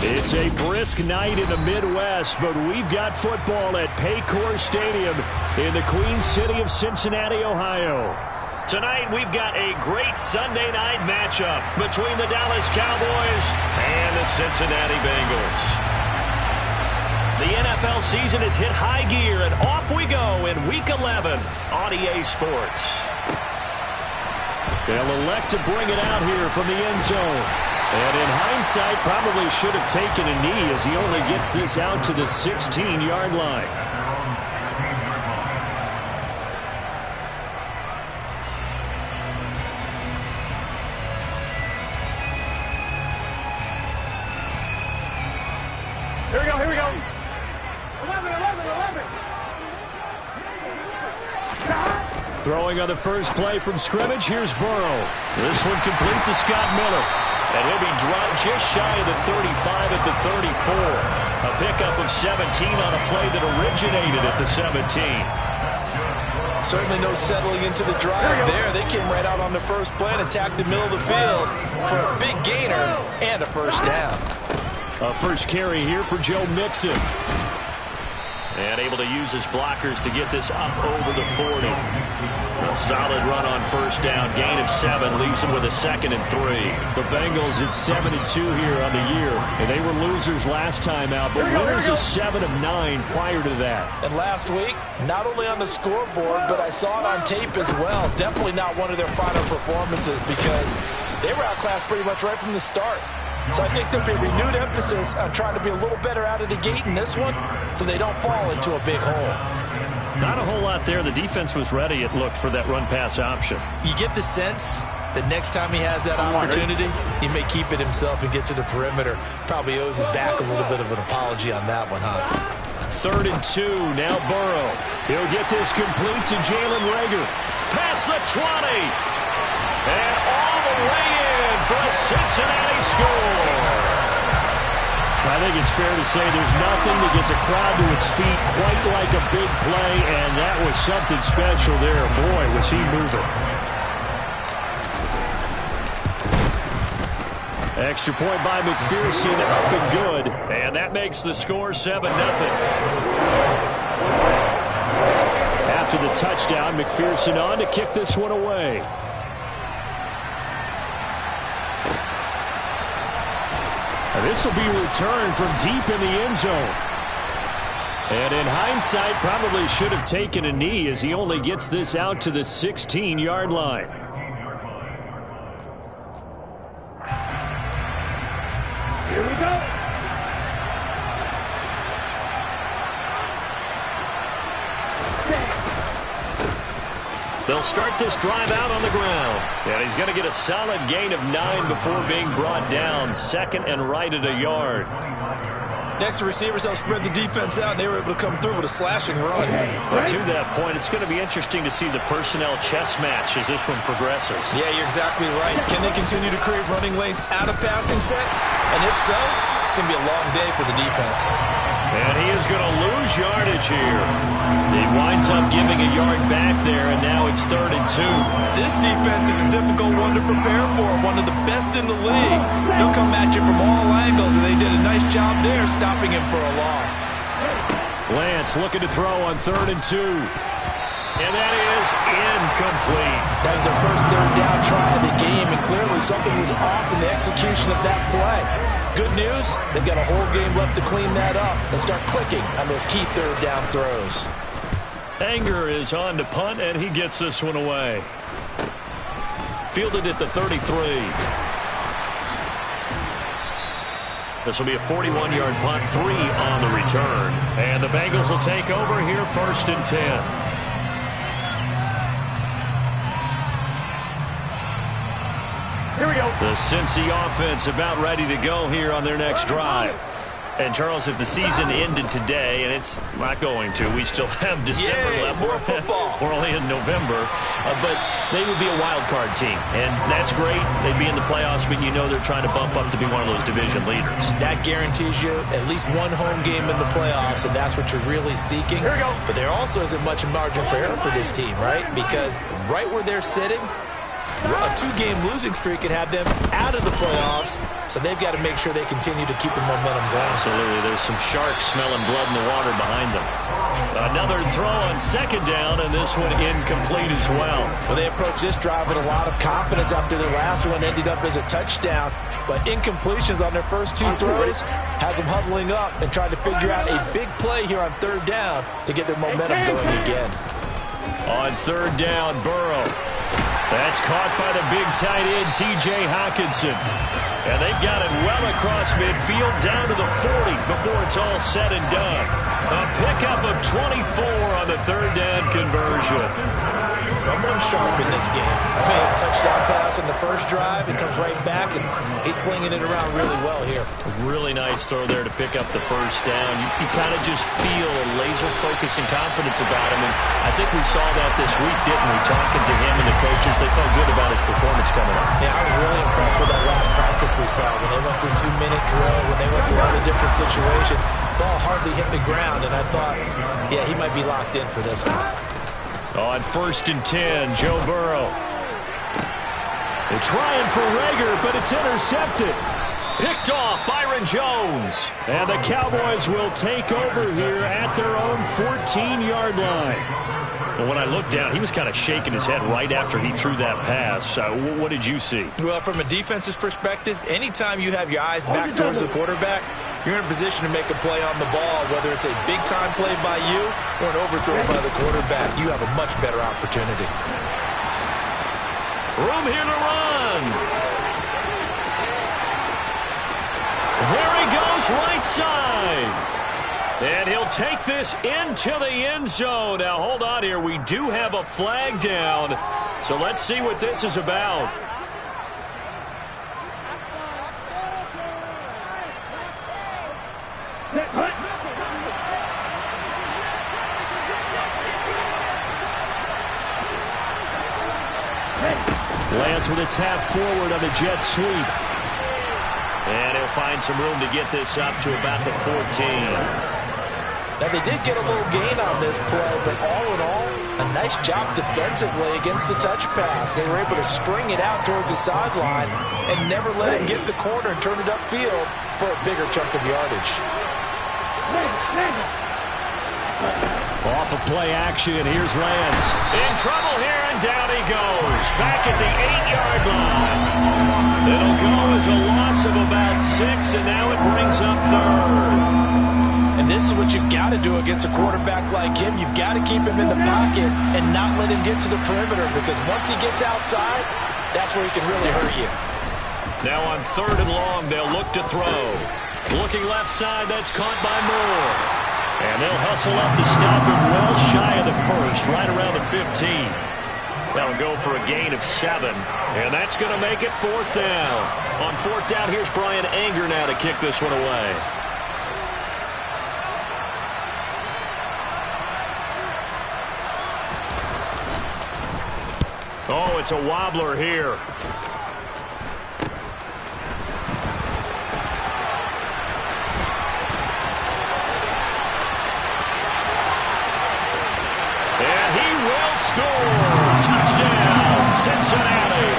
It's a brisk night in the Midwest, but we've got football at Paycor Stadium in the Queen City of Cincinnati, Ohio. Tonight, we've got a great Sunday night matchup between the Dallas Cowboys and the Cincinnati Bengals. The NFL season has hit high gear, and off we go in Week 11 on EA Sports. They'll elect to bring it out here from the end zone. And in hindsight, probably should have taken a knee as he only gets this out to the 16-yard line. Here we go, here we go. 11. Throwing on the first play from scrimmage, here's Burrow. This one complete to Scott Miller. And he'll be dropped just shy of the 35 at the 34. A pickup of 17 on a play that originated at the 17. Certainly no settling into the drive there. They came right out on the first play and attacked the middle of the field for a big gainer and a first down. A first carry here for Joe Mixon. And able to use his blockers to get this up over the 40. A solid run on first down. Gain of 7 leaves him with a 2nd and 3. The Bengals at 7-2 here on the year. And they were losers last time out, but winners of 7 of 9 prior to that. And last week, not only on the scoreboard, but I saw it on tape as well. Definitely not one of their final performances because they were outclassed pretty much right from the start. So I think there'll be a renewed emphasis on trying to be a little better out of the gate in this one so they don't fall into a big hole. Not a whole lot there. The defense was ready, it looked, for that run-pass option. You get the sense that next time he has that opportunity, he may keep it himself and get to the perimeter. Probably owes his back a little bit of an apology on that one, huh? 3rd and 2, now Burrow. He'll get this complete to Jalen Reagor. Past the 20. And all the way in for a Cincinnati score. I think it's fair to say there's nothing that gets a crowd to its feet quite like a big play, and that was something special there. Boy, was he moving. Extra point by McPherson, up and good. And that makes the score 7-0. After the touchdown, McPherson on to kick this one away. This will be returned from deep in the end zone. And in hindsight, probably should have taken a knee as he only gets this out to the 16-yard line. Here we go. They'll start this drive out on the ground. And he's going to get a solid gain of 9 before being brought down. 2nd and right at a yard. Next, the receivers helped spread the defense out, and they were able to come through with a slashing run. But to that point, it's going to be interesting to see the personnel chess match as this one progresses. Yeah, you're exactly right. Can they continue to create running lanes out of passing sets? And if so, it's going to be a long day for the defense. And he is going to lose yardage here. He winds up giving a yard back there, and now it's 3rd and 2. This defense is a difficult one to prepare for, one of the best in the league. They'll come at you from all angles, and they did a nice job there stopping him for a loss. Lance looking to throw on 3rd and 2. And that is incomplete. That was their first 3rd down try of the game, and clearly something was off in the execution of that play. Good news, they've got a whole game left to clean that up and start clicking on those key 3rd down throws. Anger is on to punt, and he gets this one away. Fielded at the 33. This will be a 41-yard punt, 3 on the return. And the Bengals will take over here, 1st and 10. Here we go. The Cincy offense about ready to go here on their next drive. And, Charles, if the season ended today, and it's not going to, we still have December left. More football. We're only in November. But they would be a wild card team. And that's great. They'd be in the playoffs, but you know they're trying to bump up to be one of those division leaders. That guarantees you at least one home game in the playoffs, and that's what you're really seeking. Here we go. But there also isn't much margin for error for this team, right? Because right where they're sitting, A two-game losing streak can have them out of the playoffs, so they've got to make sure they continue to keep the momentum going. Absolutely. There's some sharks smelling blood in the water behind them. Another throw on second down, and this one incomplete as well. Well, they approached this drive with a lot of confidence after their last one ended up as a touchdown. But incompletions on their first two throws has them huddling up and trying to figure out a big play here on third down to get their momentum going again. On third down, Burrow. That's caught by the big tight end, T.J. Hockenson. And they've got it well across midfield down to the 40 before it's all said and done. A pickup of 24 on the third down conversion. Someone sharp in this game. I mean, a touchdown pass in the first drive. He comes right back, and he's flinging it around really well here. Really nice throw there to pick up the first down. You kind of just feel a laser focus and confidence about him, and I think we saw that this week, didn't we? Talking to him and the coaches, they felt good about his performance coming up. Yeah, I was really impressed with that last practice we saw when they went through 2-minute drill, when they went through all the different situations. Ball hardly hit the ground, and I thought, yeah, he might be locked in for this one. On 1st and 10, Joe Burrow. They're trying for Rager, but it's intercepted. Picked off, Byron Jones. And the Cowboys will take over here at their own 14-yard line. Well, when I looked down, he was kind of shaking his head right after he threw that pass. What did you see? Well, from a defense's perspective, anytime you have your eyes back towards the quarterback, you're in a position to make a play on the ball, whether it's a big-time play by you or an overthrow by the quarterback. You have a much better opportunity. Room here to run. There he goes, right side. And he'll take this into the end zone. Now, hold on here. We do have a flag down. So let's see what this is about. Lance with a tap forward on the jet sweep. And he'll find some room to get this up to about the 14. Now, they did get a little gain on this play, but all in all, a nice job defensively against the touch pass. They were able to string it out towards the sideline and never let him get the corner and turn it upfield for a bigger chunk of yardage. Off of play action, here's Lance. In trouble here, and down he goes. Back at the 8-yard line. It'll go as a loss of about 6, and now it brings up third. And this is what you've got to do against a quarterback like him. You've got to keep him in the pocket and not let him get to the perimeter, because once he gets outside, that's where he can really hurt you. Now on 3rd and long, they'll look to throw. Looking left side, that's caught by Moore. And they'll hustle up to stop him well shy of the first, right around the 15. That'll go for a gain of 7. And that's going to make it 4th down. On 4th down, here's Brian Anger now to kick this one away. Oh, it's a wobbler here. And he will score. Touchdown, Cincinnati.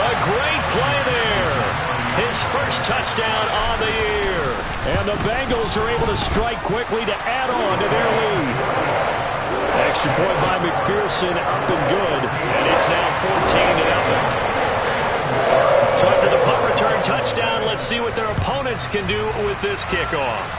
A great play there. His first touchdown on the year. And the Bengals are able to strike quickly to add on to their lead. Extra point by McPherson, up and good, and it's now 14-0. So after the punt return touchdown, let's see what their opponents can do with this kickoff.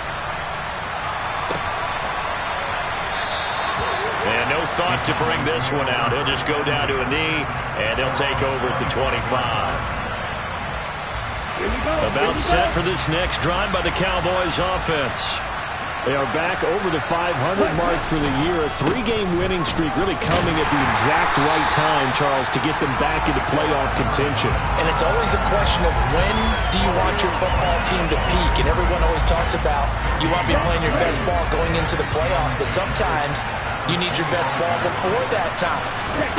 And no thought to bring this one out. He'll just go down to a knee, and he'll take over at the 25. About set for this next drive by the Cowboys offense. They are back over the 500 mark for the year. A 3-game winning streak really coming at the exact right time, Charles, to get them back into playoff contention. And it's always a question of when do you want your football team to peak? And everyone always talks about you want to be playing your best ball going into the playoffs, but sometimes you need your best ball before that time.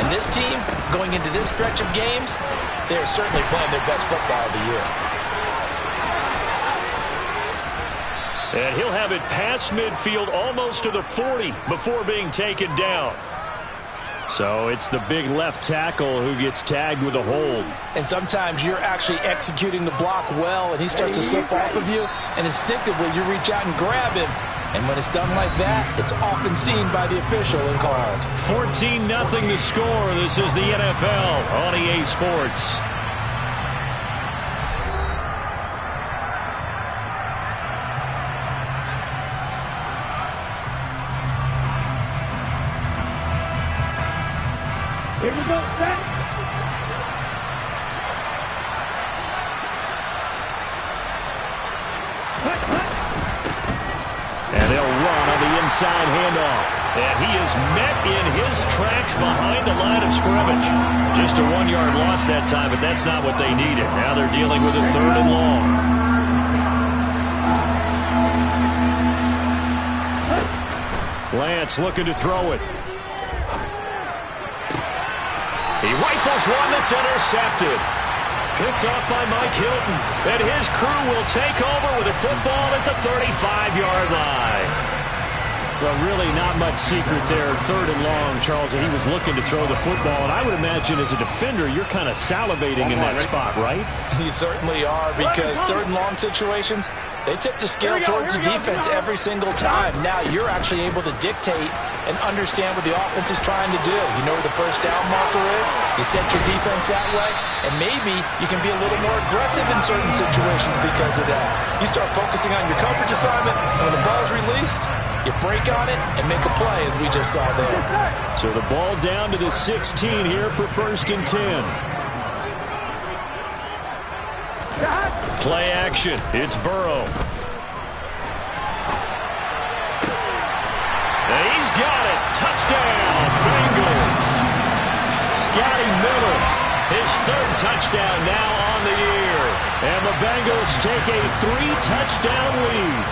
And this team, going into this stretch of games, they're certainly playing their best football of the year. And he'll have it past midfield almost to the 40 before being taken down. So it's the big left tackle who gets tagged with a hold. And sometimes you're actually executing the block well, and he starts to slip off of you, and instinctively you reach out and grab him. And when it's done like that, it's often seen by the official and called. 14-0 the score. This is the NFL on EA Sports. Here we go, set. And they'll run on the inside handoff. And he is met in his tracks behind the line of scrimmage. Just a 1-yard loss that time, but that's not what they needed. Now they're dealing with a 3rd and long. Lance looking to throw it. He rifles one that's intercepted. Picked off by Mike Hilton. And his crew will take over with a football at the 35-yard line. Well, really not much secret there. 3rd and long, Charles, and he was looking to throw the football. And I would imagine as a defender, you're kind of salivating in that spot, right? You certainly are, because 3rd and long situations, they tip the scale towards the defense every single time. Now you're actually able to dictate and understand what the offense is trying to do. You know where the first down marker is. You set your defense that way, and maybe you can be a little more aggressive in certain situations because of that. You start focusing on your coverage assignment, and when the ball's released, you break on it and make a play, as we just saw there. So the ball down to the 16 here for 1st and 10. Play action. It's Burrow. And he's got it. Touchdown, Bengals. Scotty Miller, his 3rd touchdown now on the year. And the Bengals take a 3-touchdown lead.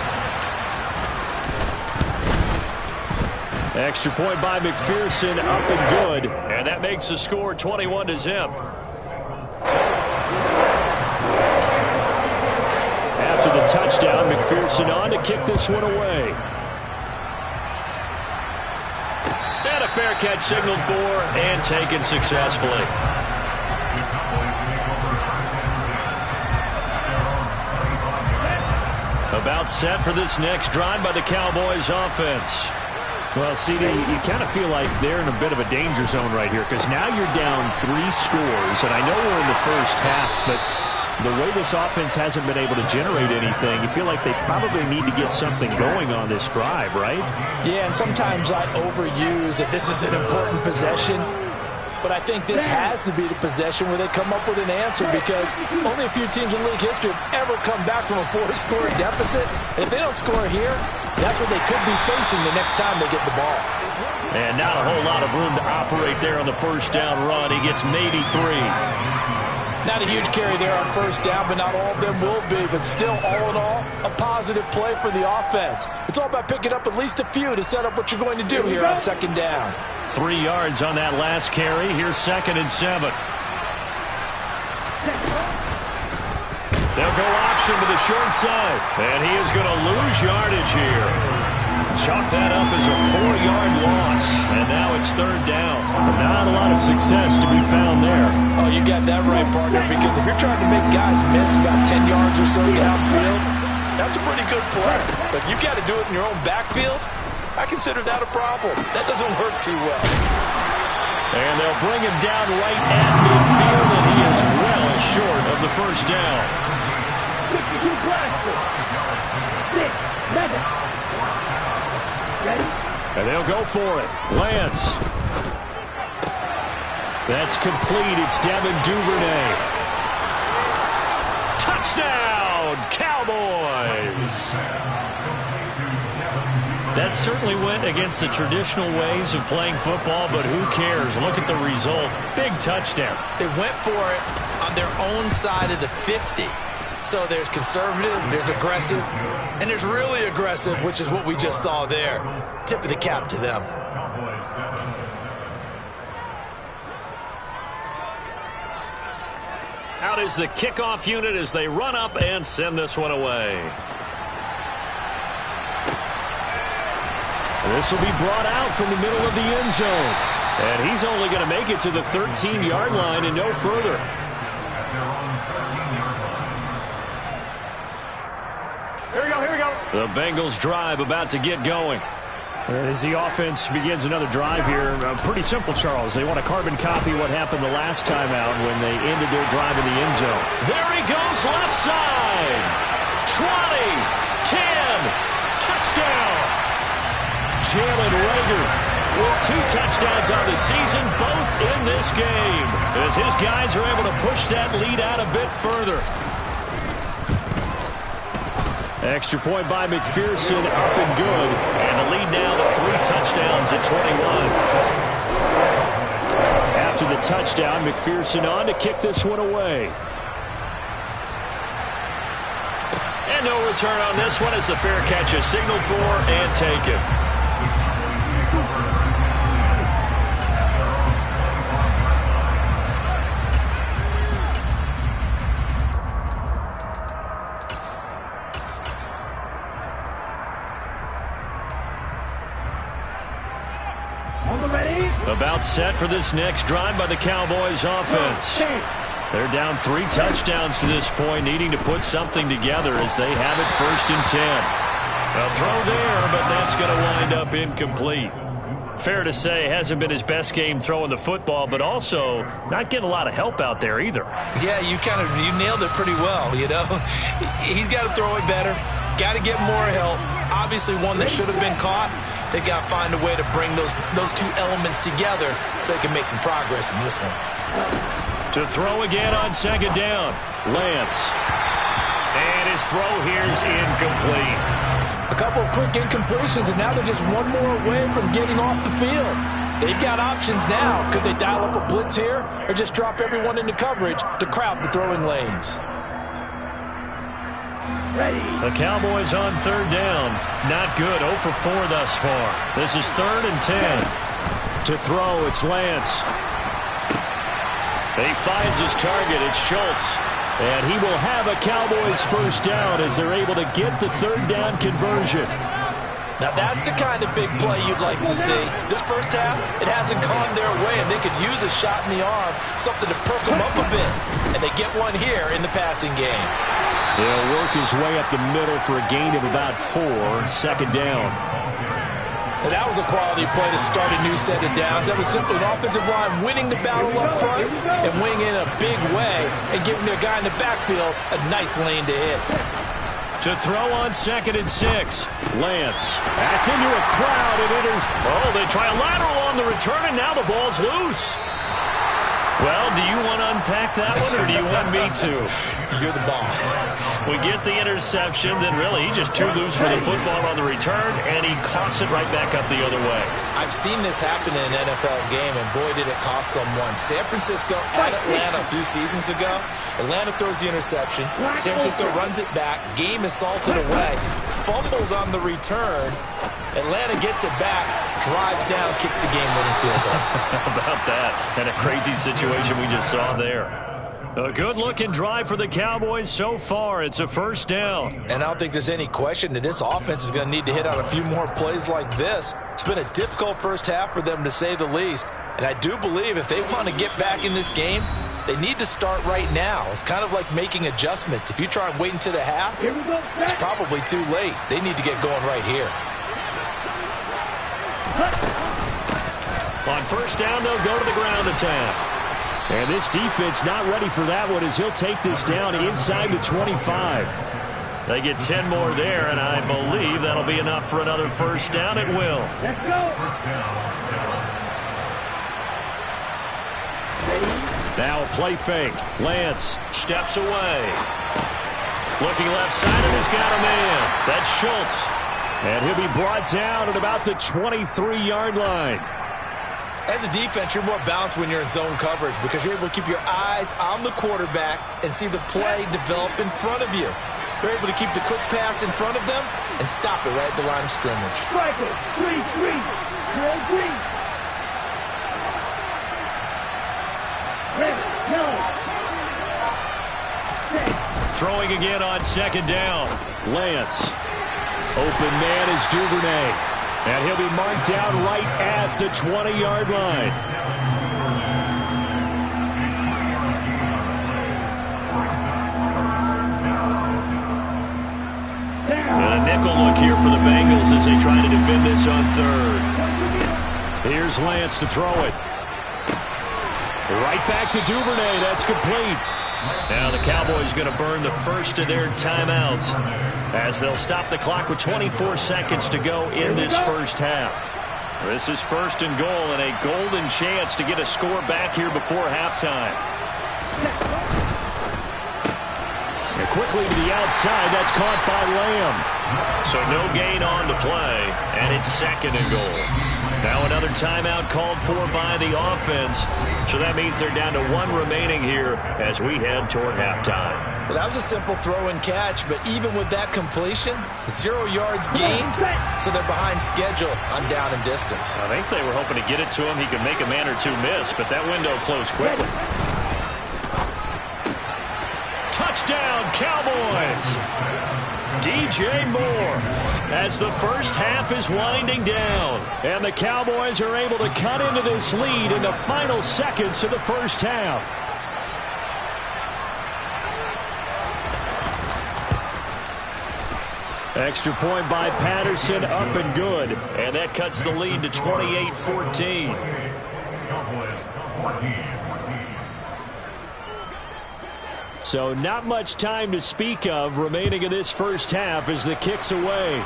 Extra point by McPherson, up and good. And that makes the score 21-0. After the touchdown, McPherson on to kick this one away. And a fair catch signaled for and taken successfully. About set for this next drive by the Cowboys offense. Well, CD, you kind of feel like they're in a bit of a danger zone right here because now you're down 3 scores, and I know we're in the first half, but the way this offense hasn't been able to generate anything, you feel like they probably need to get something going on this drive, right? Yeah, and sometimes I overuse that this is an important possession, but I think this has to be the possession where they come up with an answer because only a few teams in league history have ever come back from a 4-score deficit, and if they don't score here, that's what they could be facing the next time they get the ball. And not a whole lot of room to operate there on the first down run. He gets maybe 3. Not a huge carry there on first down, but not all of them will be. But still, all in all, a positive play for the offense. It's all about picking up at least a few to set up what you're going to do here on 2nd down. 3 yards on that last carry. Here's 2nd and 7. They'll go option to the short side. And he is going to lose yardage here. Chalk that up as a 4-yard loss. And now it's 3rd down. Not a lot of success to be found there. Oh, you got that right, partner, because if you're trying to make guys miss about 10 yards or so downfield, that's a pretty good play. But if you've got to do it in your own backfield, I consider that a problem. That doesn't work too well. And they'll bring him down right at midfield, and he is well short of the first down. And they'll go for it. Lance. That's complete. It's Devin Duvernay. Touchdown, Cowboys. That certainly went against the traditional ways of playing football, but who cares? Look at the result. Big touchdown. They went for it on their own side of the 50. So there's conservative, there's aggressive, and there's really aggressive, which is what we just saw there. Tip of the cap to them. Out is the kickoff unit as they run up and send this one away. This will be brought out from the middle of the end zone. And he's only going to make it to the 13-yard line and no further. Here we go, here we go. The Bengals drive about to get going. As the offense begins another drive here, pretty simple, Charles. They want to carbon copy what happened the last time out when they ended their drive in the end zone. There he goes, left side. 20, 10, touchdown. Jalen Reagor with 2 touchdowns on the season, both in this game, as his guys are able to push that lead out a bit further. Extra point by McPherson, up and good. And the lead now to 3 touchdowns at 21. After the touchdown, McPherson on to kick this one away. And no return on this one as the fair catch is signaled for and taken. About set for this next drive by the Cowboys offense. They're down 3 touchdowns to this point, needing to put something together as they have it 1st and 10. A throw there, but that's going to wind up incomplete. Fair to say, hasn't been his best game throwing the football, but also not getting a lot of help out there either. Yeah, you nailed it pretty well, you know. He's got to throw it better, got to get more help. Obviously one that should have been caught. They got to find a way to bring those 2 elements together so they can make some progress in this one. To throw again on 2nd down, Lance. And his throw here is incomplete. A couple of quick incompletions, and now they're just one more away from getting off the field. They've got options now. Could they dial up a blitz here or just drop everyone into coverage to crowd the throwing lanes? The Cowboys on 3rd down. Not good. 0 for 4 thus far. This is 3rd and 10. To throw, it's Lance. He finds his target. It's Schultz. And he will have a Cowboys 1st down as they're able to get the 3rd down conversion. Now that's the kind of big play you'd like to see. This first half, it hasn't gone their way, and they could use a shot in the arm, something to perk them up a bit. And they get one here in the passing game. He'll work his way up the middle for a gain of about 4, 2nd down. And that was a quality play to start a new set of downs. That was simply an offensive line winning the battle up front and winning in a big way and giving their guy in the backfield a nice lane to hit. To throw on 2nd and 6, Lance. That's into a crowd and enters. Oh, they try a lateral on the return, and now the ball's loose. Well, do you want to unpack that one, or do you want me to? You're the boss. We get the interception, then really he's just too loose with the football on the return, and he coughs it right back up the other way. I've seen this happen in an NFL game, and boy, did it cost someone. San Francisco at Atlanta a few seasons ago. Atlanta throws the interception. San Francisco runs it back. Game is salted away. Fumbles on the return. Atlanta gets it back, drives down, kicks the game-winning field goal. How about that? And a crazy situation we just saw there. A good-looking drive for the Cowboys so far. It's a 1st down. And I don't think there's any question that this offense is going to need to hit on a few more plays like this. It's been a difficult first half for them, to say the least. And I do believe if they want to get back in this game, they need to start right now. It's kind of like making adjustments. If you try and wait until the half, it's probably too late. They need to get going right here. On 1st down, they'll go to the ground attack. And this defense not ready for that one as he'll take this down inside the 25. They get 10 more there, and I believe that'll be enough for another 1st down. It will. Let's go. Now a play fake. Lance steps away. Looking left side, and he's got a man. That's Schultz. And he'll be brought down at about the 23-yard line. As a defense, you're more balanced when you're in zone coverage because you're able to keep your eyes on the quarterback and see the play develop in front of you. You're able to keep the quick pass in front of them and stop it right at the line of scrimmage. Striker, 3-3. Throwing again on 2nd down. Lance. Open man is Duvernay. And he'll be marked down right at the 20-yard line. And a nickel look here for the Bengals as they try to defend this on third. Here's Lance to throw it. Right back to Duvernay. That's complete. Now the Cowboys going to burn the first of their timeouts as they'll stop the clock with 24 seconds to go in this first half. This is first and goal and a golden chance to get a score back here before halftime. And quickly to the outside. That's caught by Lamb. So no gain on the play, and it's second and goal. Now another timeout called for by the offense. So that means they're down to one remaining here as we head toward halftime. Well, that was a simple throw and catch, but even with that completion, 0 yards gained, so they're behind schedule on down and distance. I think they were hoping to get it to him. He could make a man or two miss, but that window closed quickly. Touchdown, Cowboys! DJ Moore as the first half is winding down. And the Cowboys are able to cut into this lead in the final seconds of the first half. Extra point by Patterson, up and good. And that cuts the lead to 28-14. So not much time to speak of remaining in this first half as the kick's away.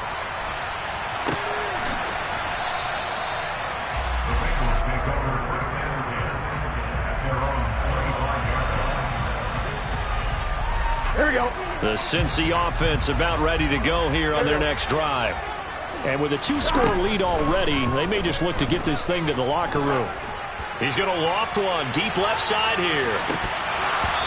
Here we go. The Cincy offense about ready to go here on their next drive. And with a 2-score lead already, they may just look to get this thing to the locker room. He's going to loft one deep left side here.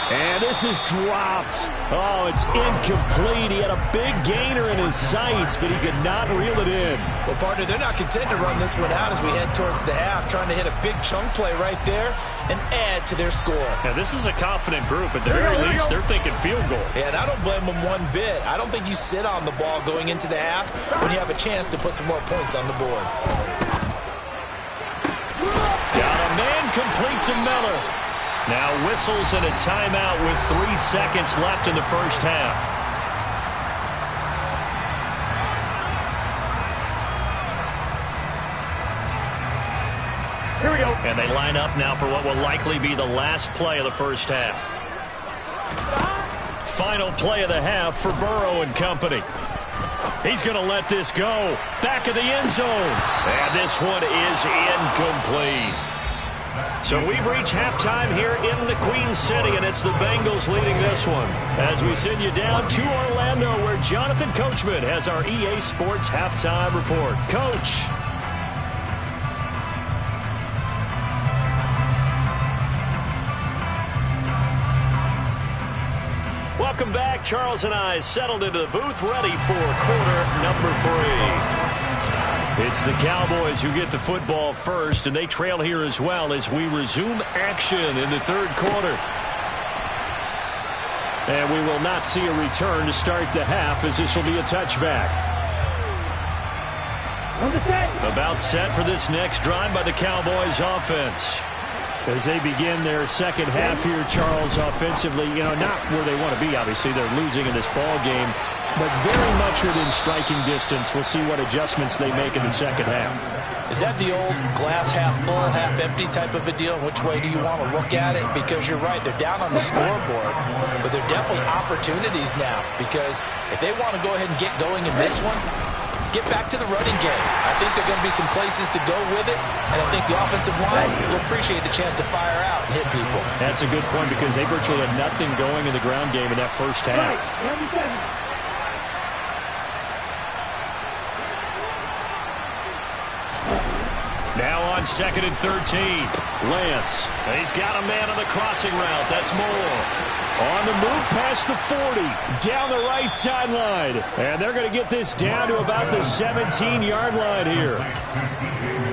And this is dropped. Oh, it's incomplete. He had a big gainer in his sights, but he could not reel it in. Well, partner, they're not content to run this one out as we head towards the half, trying to hit a big chunk play right there and add to their score. Now, this is a confident group. At the very least, they're thinking field goal. Yeah, and I don't blame them one bit. I don't think you sit on the ball going into the half when you have a chance to put some more points on the board. Got a man complete to Miller. Now whistles and a timeout with 3 seconds left in the first half. Here we go. And they line up now for what will likely be the last play of the first half. Final play of the half for Burrow and company. He's going to let this go. Back of the end zone. And this one is incomplete. So we've reached halftime here in the Queen City, and it's the Bengals leading this one. As we send you down to Orlando, where Jonathan Coachman has our EA Sports halftime report. Coach. Welcome back. Charles and I settled into the booth, ready for quarter number 3. It's the Cowboys who get the football first, and they trail here as well as we resume action in the third quarter. And we will not see a return to start the half, as this will be a touchback. About set for this next drive by the Cowboys offense. As they begin their second half here, Charles, offensively, not where they want to be, obviously. They're losing in this ball game. But very much within striking distance. We'll see what adjustments they make in the second half. Is that the old glass half full, half empty type of a deal? Which way do you want to look at it? Because you're right, they're down on the scoreboard, but they're definitely opportunities now. Because if they want to go ahead and get going in this one, get back to the running game. I think there are going to be some places to go with it, and I think the offensive line will appreciate the chance to fire out and hit people. That's a good point because they virtually had nothing going in the ground game in that first half. Now on 2nd and 13. Lance. He's got a man on the crossing route. That's Moore. On the move past the 40. Down the right sideline. And they're going to get this down to about the 17-yard line here.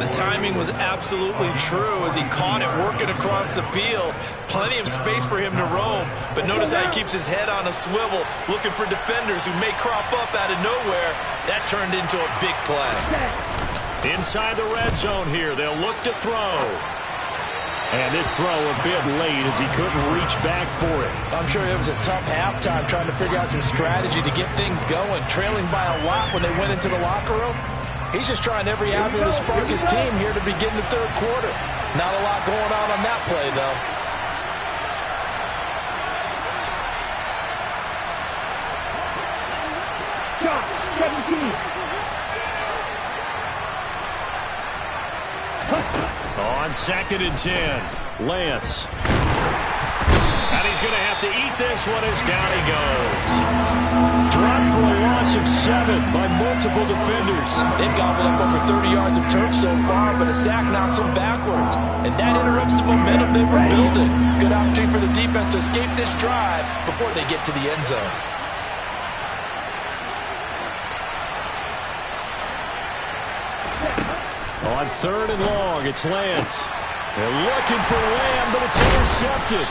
The timing was absolutely true as he caught it working across the field. Plenty of space for him to roam. But notice how he keeps his head on a swivel, looking for defenders who may crop up out of nowhere. That turned into a big play. Inside the red zone here, they'll look to throw. And this throw a bit late as he couldn't reach back for it. I'm sure it was a tough halftime trying to figure out some strategy to get things going, trailing by a lot when they went into the locker room. He's just trying every avenue to spark his team here to begin the third quarter. Not a lot going on that play, though. Shot, 17. On 2nd and 10, Lance. And he's going to have to eat this one as down he goes. Dropped for a loss of 7 by multiple defenders. They've gobbled up over 30 yards of turf so far, but a sack knocks them backwards. And that interrupts the momentum they were building. Good opportunity for the defense to escape this drive before they get to the end zone. On 3rd and long, it's Lance. They're looking for Lamb, but it's intercepted.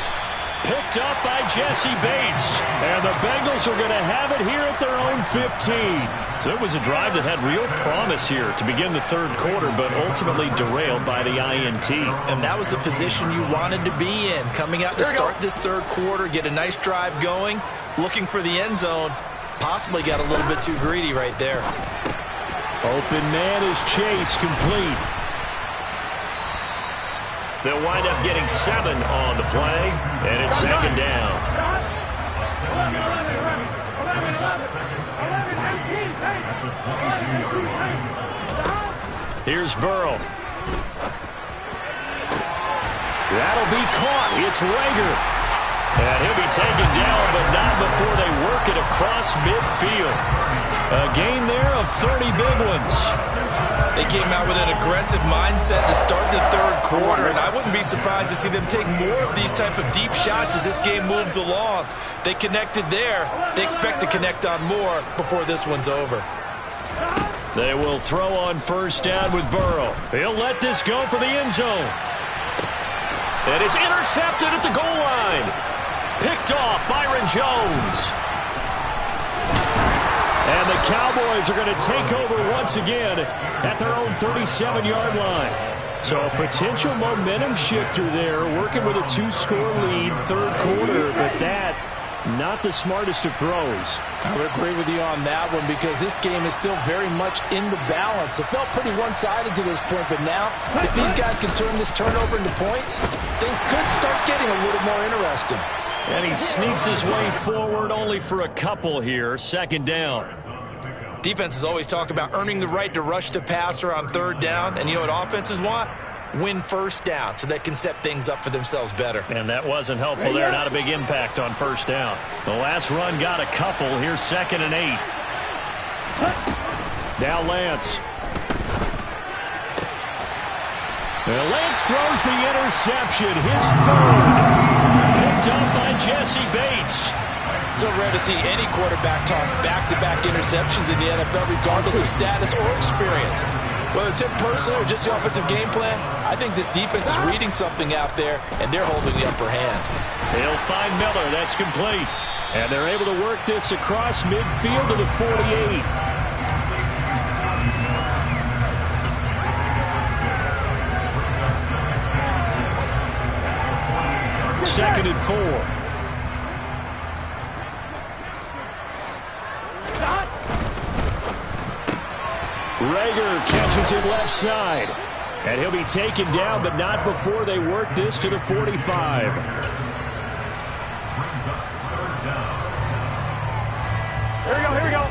Picked up by Jesse Bates. And the Bengals are going to have it here at their own 15. So it was a drive that had real promise here to begin the third quarter, but ultimately derailed by the INT. And that was the position you wanted to be in. Coming out to start this third quarter, get a nice drive going, looking for the end zone. Possibly got a little bit too greedy right there. Open man is Chase, complete. They'll wind up getting 7 on the play, and it's 2nd down. Here's Burrow. That'll be caught. It's Rager. And he'll be taken down, but not before they work it across midfield. A gain there of 30 big ones. They came out with an aggressive mindset to start the third quarter, and I wouldn't be surprised to see them take more of these type of deep shots as this game moves along. They connected there. They expect to connect on more before this one's over. They will throw on 1st down with Burrow. He'll let this go for the end zone. And it's intercepted at the goal line. Picked off Byron Jones. And the Cowboys are going to take over once again at their own 37-yard line. So a potential momentum shifter there, working with a 2-score lead, third quarter, but that, not the smartest of throws. I would agree with you on that one because this game is still very much in the balance. It felt pretty one-sided to this point, but now, if these guys can turn this turnover into points, things could start getting a little more interesting. And he sneaks his way forward only for a couple here, 2nd down. Defenses always talk about earning the right to rush the passer on 3rd down, and you know what offenses want? Win 1st down so they can set things up for themselves better. And that wasn't helpful there. Not a big impact on 1st down. The last run got a couple. Here's 2nd and 8. Now Lance. And Lance throws the interception. His 3rd. Picked up by Jesse Bates. So rare to see any quarterback toss back-to-back interceptions in the NFL, regardless of status or experience. Whether it's him personally or just the offensive game plan, I think this defense is reading something out there, and they're holding the upper hand. They'll find Miller. That's complete. And they're able to work this across midfield to the 48. Second and 4. Rager catches it left side. And he'll be taken down, but not before they work this to the 45. Here we go, here we go.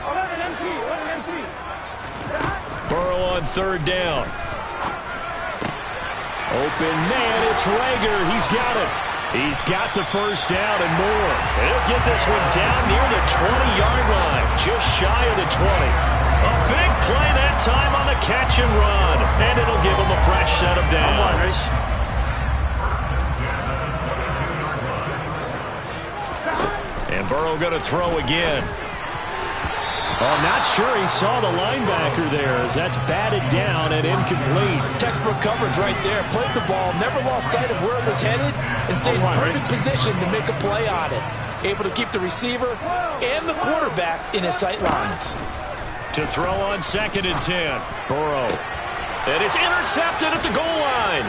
11 empty. Burrow on 3rd down. Open man, it's Rager. He's got it. He's got the 1st down and more. He'll get this one down near the 20-yard line, just shy of the 20. A big play that time on the catch and run, and it'll give him a fresh set of downs. And Burrow going to throw again. Oh, not sure he saw the linebacker there as that's batted down and incomplete. Textbook coverage right there. Played the ball, never lost sight of where it was headed, and stayed in perfect position to make a play on it. Able to keep the receiver and the quarterback in his sight lines. To throw on 2nd and 10. Burrow. And it's intercepted at the goal line.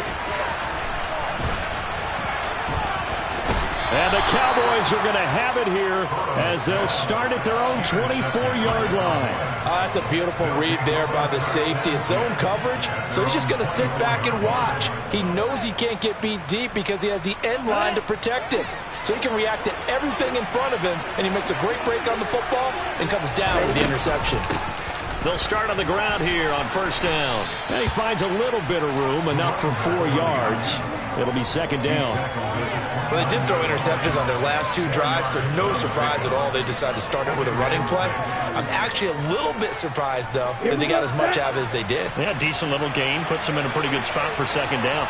And the Cowboys are going to have it here as they'll start at their own 24-yard line. That's a beautiful read there by the safety. It's zone coverage, so he's just going to sit back and watch. He knows he can't get beat deep because he has the end line to protect him. So he can react to everything in front of him, and he makes a great break on the football and comes down with the interception. They'll start on the ground here on 1st down. And he finds a little bit of room, enough for 4 yards. It'll be 2nd down. Well, they did throw interceptions on their last 2 drives, so no surprise at all they decided to start it with a running play. I'm actually a little bit surprised, though, that they got as much out of it as they did. Yeah, decent little gain. Puts them in a pretty good spot for 2nd down.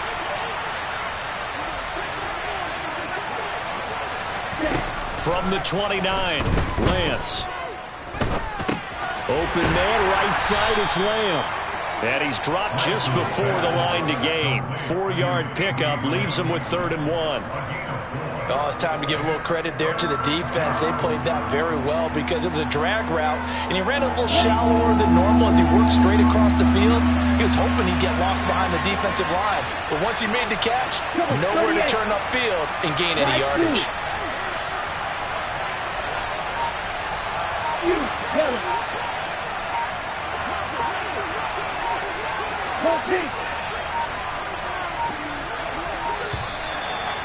From the 29, Lance. Open man, right side, it's Lamb. And he's dropped just before the line to gain. 4-yard pickup leaves him with 3rd and 1. Oh, it's time to give a little credit there to the defense. They played that very well because it was a drag route, and he ran a little shallower than normal as he worked straight across the field. He was hoping he'd get lost behind the defensive line. But once he made the catch, nowhere to turn upfield and gain any yardage.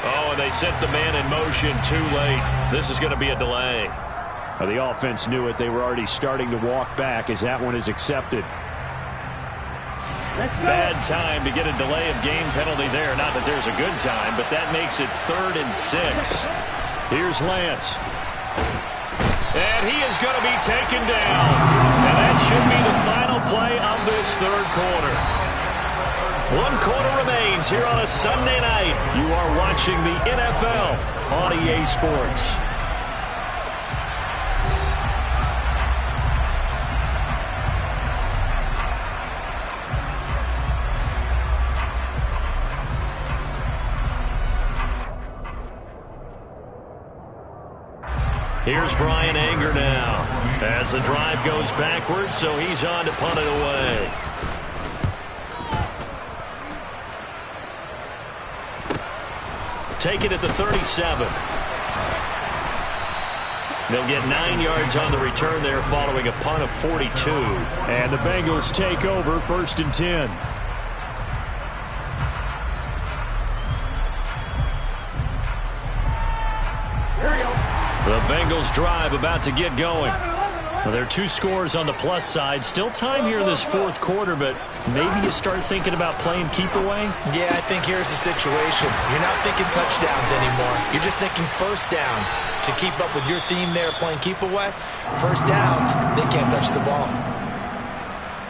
Oh, and they set the man in motion too late. This is going to be a delay. Well, the offense knew it. They were already starting to walk back as that one is accepted. Bad time to get a delay of game penalty there. Not that there's a good time, but that makes it 3rd and 6. Here's Lance. And he is going to be taken down. And that should be the final play of this 3rd quarter. 1 quarter remains here on a Sunday night. You are watching the NFL on EA Sports. Here's Brian Anger now as the drive goes backwards, so he's on to punt it away. Take it at the 37. They'll get 9 yards on the return there following a punt of 42. And the Bengals take over 1st and 10. The Bengals drive about to get going. Well, there are 2 scores on the plus side. Still time here in this 4th quarter, but maybe you start thinking about playing keep away? Yeah, I think here's the situation. You're not thinking touchdowns anymore. You're just thinking 1st downs. To keep up with your theme there playing keep away, 1st downs, they can't touch the ball.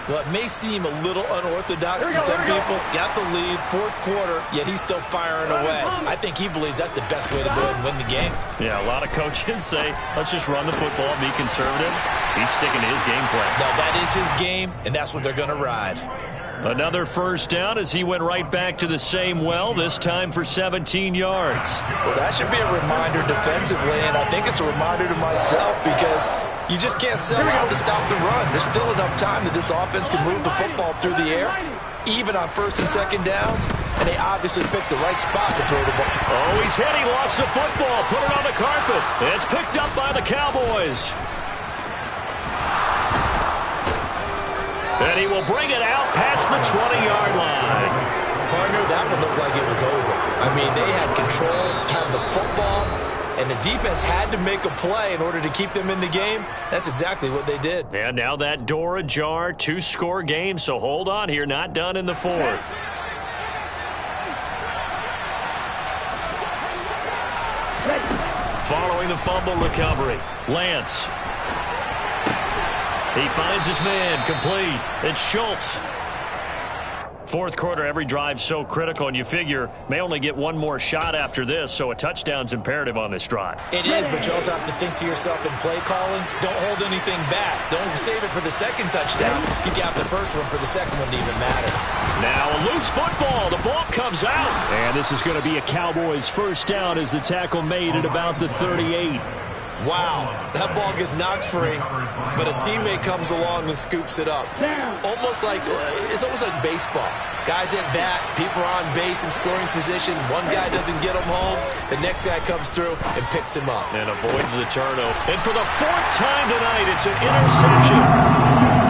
Well, it may seem a little unorthodox to some people. Got the lead, 4th quarter, yet he's still firing away. I think he believes that's the best way to go ahead and win the game. Yeah, a lot of coaches say, let's just run the football, be conservative. He's sticking to his game plan. No, that is his game, and that's what they're going to ride. Another 1st down as he went right back to the same well, this time for 17 yards. Well, that should be a reminder defensively, and I think it's a reminder to myself because you just can't sell out to stop the run. There's still enough time that this offense can move the football through the air, even on 1st and 2nd downs, and they obviously picked the right spot to throw the ball. Oh, he's hit. He lost the football. Put it on the carpet. It's picked up by the Cowboys. And he will bring it out past the 20-yard line. Partner, that one looked like it was over. I mean, they had control, had the football, and the defense had to make a play in order to keep them in the game. That's exactly what they did. And now that door ajar, 2-score game, so hold on here, not done in the 4th. Following the fumble recovery, Lance. He finds his man, complete. It's Schultz. 4th quarter, every drive's so critical, and you figure may only get 1 more shot after this, so a touchdown's imperative on this drive. It is, but you also have to think to yourself in play calling, don't hold anything back. Don't save it for the 2nd touchdown. You got the 1st one for the 2nd one to even matter. Now a loose football. The ball comes out. And this is going to be a Cowboys 1st down as the tackle made at about the 38. Wow, that ball gets knocked free, but a teammate comes along and scoops it up. It's almost like baseball. Guys at bat, people are on base in scoring position. One guy doesn't get him home. The next guy comes through and picks him up. And avoids the turnover. And for the 4th time tonight, it's an interception.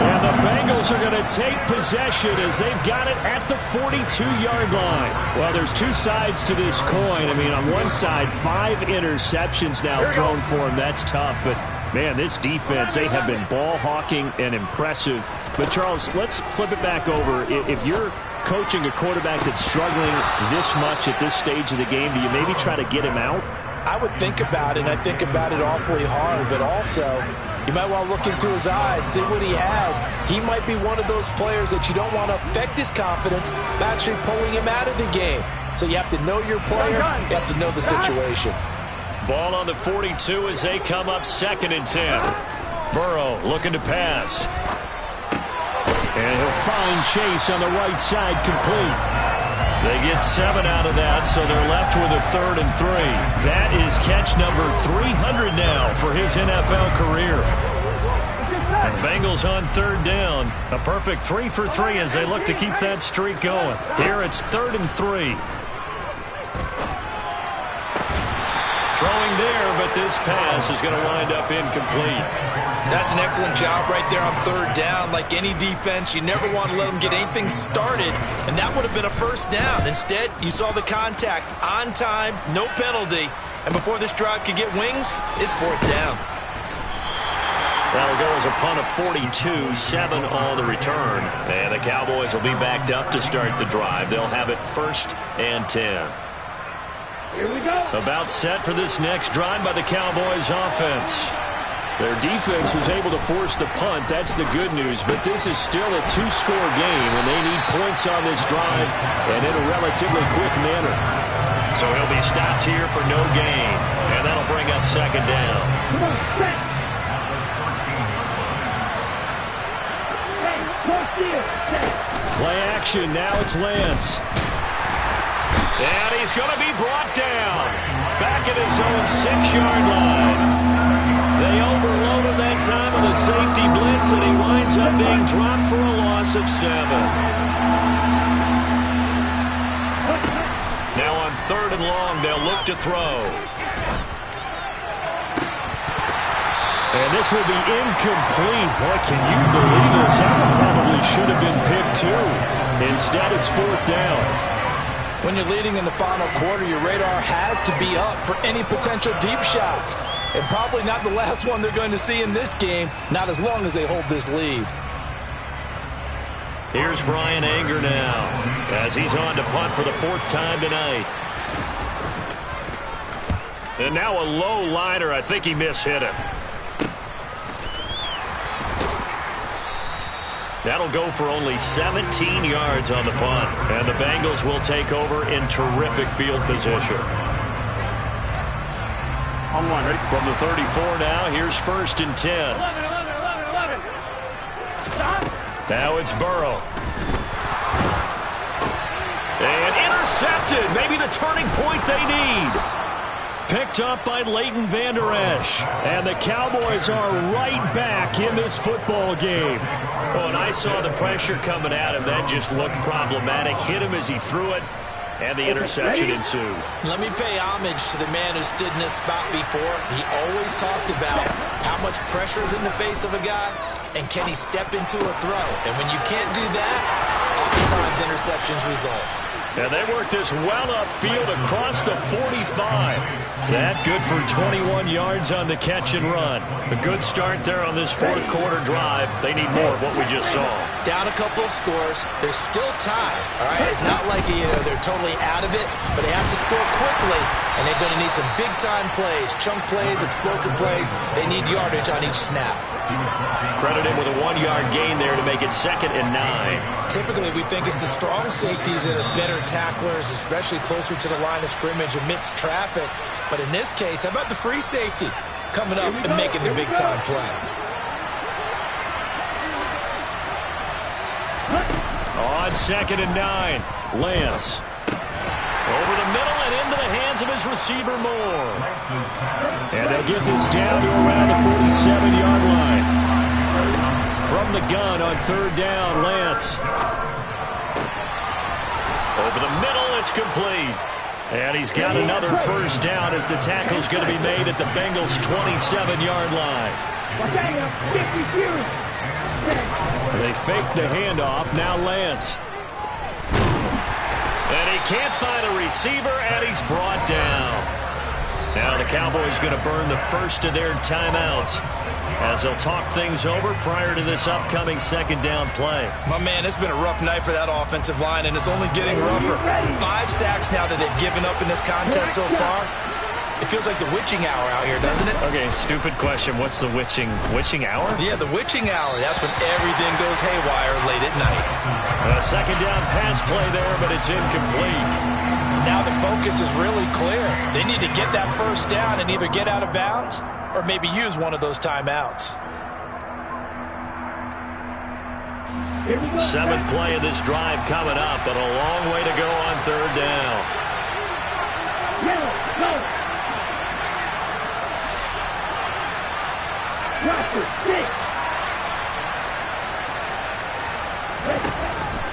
And the Bengals are going to take possession as they've got it at the 42-yard line. Well, there's two sides to this coin. I mean, on one side, 5 interceptions now thrown for him. That's tough, but man, this defense, they have been ball hawking and impressive. But Charles, let's flip it back over. If you're coaching a quarterback that's struggling this much at this stage of the game, do you maybe try to get him out? I would think about it, and I think about it awfully hard, but also you might want to look into his eyes, see what he has. He might be one of those players that you don't want to affect his confidence by actually pulling him out of the game. So you have to know your player, you have to know the situation. Ball on the 42 as they come up 2nd and 10. Burrow looking to pass. And he'll find Chase on the right side, complete. They get 7 out of that, so they're left with a 3rd and 3. That is catch number 300 now for his NFL career. And Bengals on 3rd down. A perfect 3 for 3 as they look to keep that streak going. Here it's 3rd and 3. Throwing there, but this pass is going to wind up incomplete. That's an excellent job right there on 3rd down. Like any defense, you never want to let them get anything started, and that would have been a 1st down. Instead, you saw the contact on time, no penalty, and before this drive could get wings, it's 4th down. That'll go as a punt of 42, 7 on the return. And the Cowboys will be backed up to start the drive. They'll have it 1st and 10. Here we go. About set for this next drive by the Cowboys offense. Their defense was able to force the punt. That's the good news. But this is still a 2-score game, and they need points on this drive and in a relatively quick manner. So he'll be stopped here for no gain. And that'll bring up 2nd down. Come on, set. Hey, push this. Play action. Now it's Lance. And he's going to be brought down. Back at his own 6-yard line. They overloaded that time with a safety blitz, and he winds up being dropped for a loss of 7. Now on 3rd and long, they'll look to throw. And this will be incomplete. Boy, can you believe this? That one probably should have been picked too. Instead, it's 4th down. When you're leading in the final quarter, your radar has to be up for any potential deep shots. And probably not the last one they're going to see in this game, not as long as they hold this lead. Here's Brian Anger now, as he's on to punt for the 4th time tonight. And now a low liner. I think he mishit him. That'll go for only 17 yards on the punt. And the Bengals will take over in terrific field position. On 1, ready? From the 34 now, here's 1st and 10. 11. Stop. Now it's Burrow. And intercepted. Maybe the turning point they need. Picked up by Leighton Vander Esch. And the Cowboys are right back in this football game. Oh, and I saw the pressure coming at him. That just looked problematic. Hit him as he threw it, and the interception ensued. Let me pay homage to the man who stood in this spot before. He always talked about how much pressure is in the face of a guy, and can he step into a throw. And when you can't do that, oftentimes interceptions result. And they work this well upfield across the 45. That good for 21 yards on the catch and run. A good start there on this 4th quarter drive. They need more of what we just saw. Down a couple of scores. There's still time. All right, it's not like they're totally out of it, but they have to score quickly, and they're going to need some big-time plays, chunk plays, explosive plays. They need yardage on each snap. Credit him with a 1-yard gain there to make it 2nd and 9. Typically, we think it's the strong safeties that are better tacklers, especially closer to the line of scrimmage amidst traffic. But in this case, how about the free safety coming up and making the big-time play? On 2nd and 9, Lance. Over the middle and into the hands of his receiver Moore. And they'll get this down to around the 47-yard line. From the gun on third down, Lance. Over the middle, it's complete. And he's got another first down as the tackle's going to be made at the Bengals' 27-yard line. They fake the handoff. Now Lance. And he can't find a receiver, and he's brought down. Now the Cowboys going to burn the first of their timeouts as they'll talk things over prior to this upcoming second down play. My man, it's been a rough night for that offensive line, and it's only getting rougher. 5 sacks now that they've given up in this contest so far. It feels like the witching hour out here, doesn't it? Okay, stupid question. What's the witching hour? Yeah, the witching hour. That's when everything goes haywire late at night. A second down pass play there, but it's incomplete. Now the focus is really clear. They need to get that first down and either get out of bounds or maybe use one of those timeouts. 7th play of this drive coming up, but a long way to go on third down.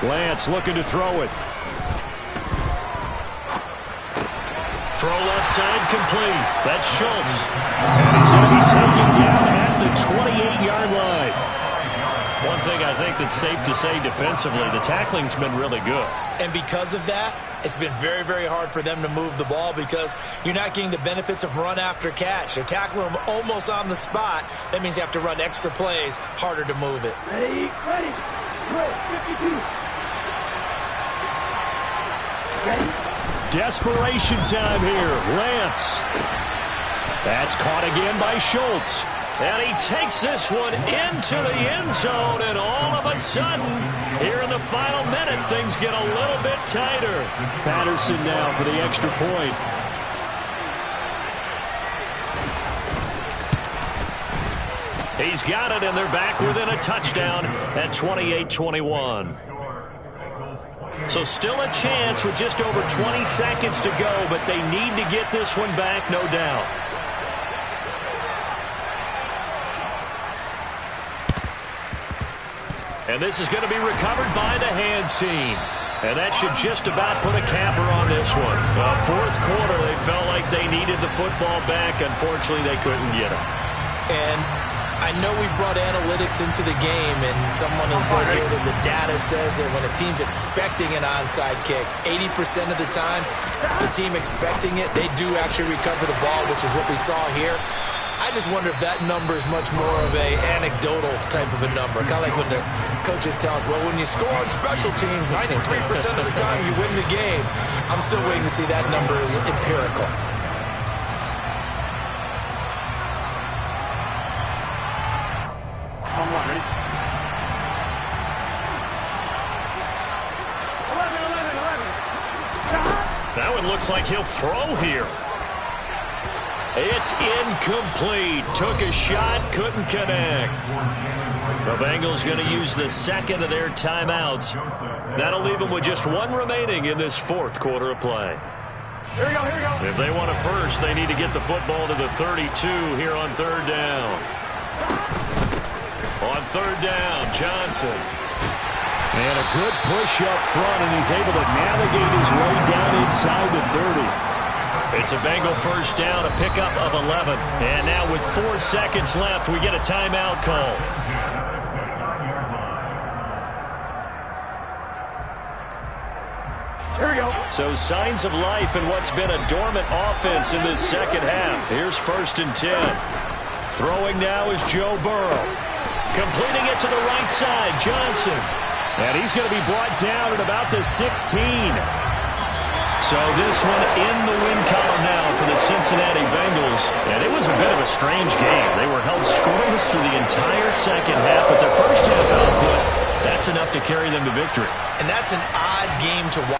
Lance looking to throw it. Throw left side complete. That's Schultz. And he's going to be taken down at the 28-yard line. One thing I think that's safe to say defensively, the tackling's been really good. And because of that, it's been very, very hard for them to move the ball because you're not getting the benefits of run after catch. They're tackling them almost on the spot. That means you have to run extra plays, harder to move it. Ready, ready. Good, 52. Ready. Desperation time here. Lance. That's caught again by Schultz. And he takes this one into the end zone, and all of a sudden, here in the final minute, things get a little bit tighter. Patterson now for the extra point. He's got it, and they're back within a touchdown at 28-21. So still a chance with just over 20 seconds to go, but they need to get this one back, no doubt. And this is going to be recovered by the hands team. And that should just about put a capper on this one. Fourth quarter, they felt like they needed the football back. Unfortunately, they couldn't get it. And I know we brought analytics into the game, and someone has said here that the data says that when a team's expecting an onside kick, 80% of the time, the team expecting it, they do actually recover the ball, which is what we saw here. I just wonder if that number is much more of a anecdotal type of a number. Kind of like when the coaches tell us, well, when you score on special teams, 93% of the time you win the game. I'm still waiting to see that number is empirical. Come on, ready? 11. That one looks like he'll throw here. It's incomplete. Took a shot, couldn't connect. The Bengals going to use the second of their timeouts. That'll leave them with just one remaining in this fourth quarter of play. Here we go, here we go. If they want it first, they need to get the football to the 32 here on third down. On third down, Johnson. And a good push up front, and he's able to navigate his way down inside the 30. It's a Bengal first down, a pickup of 11. And now with 4 seconds left, we get a timeout call. Here we go. So signs of life in what's been a dormant offense in this second half. Here's 1st and 10. Throwing now is Joe Burrow. Completing it to the right side, Johnson. And he's going to be brought down at about the 16. So this one in the win column now for the Cincinnati Bengals. And it was a bit of a strange game. They were held scoreless through the entire second half, but their first half output, that's enough to carry them to victory. And that's an odd game to watch.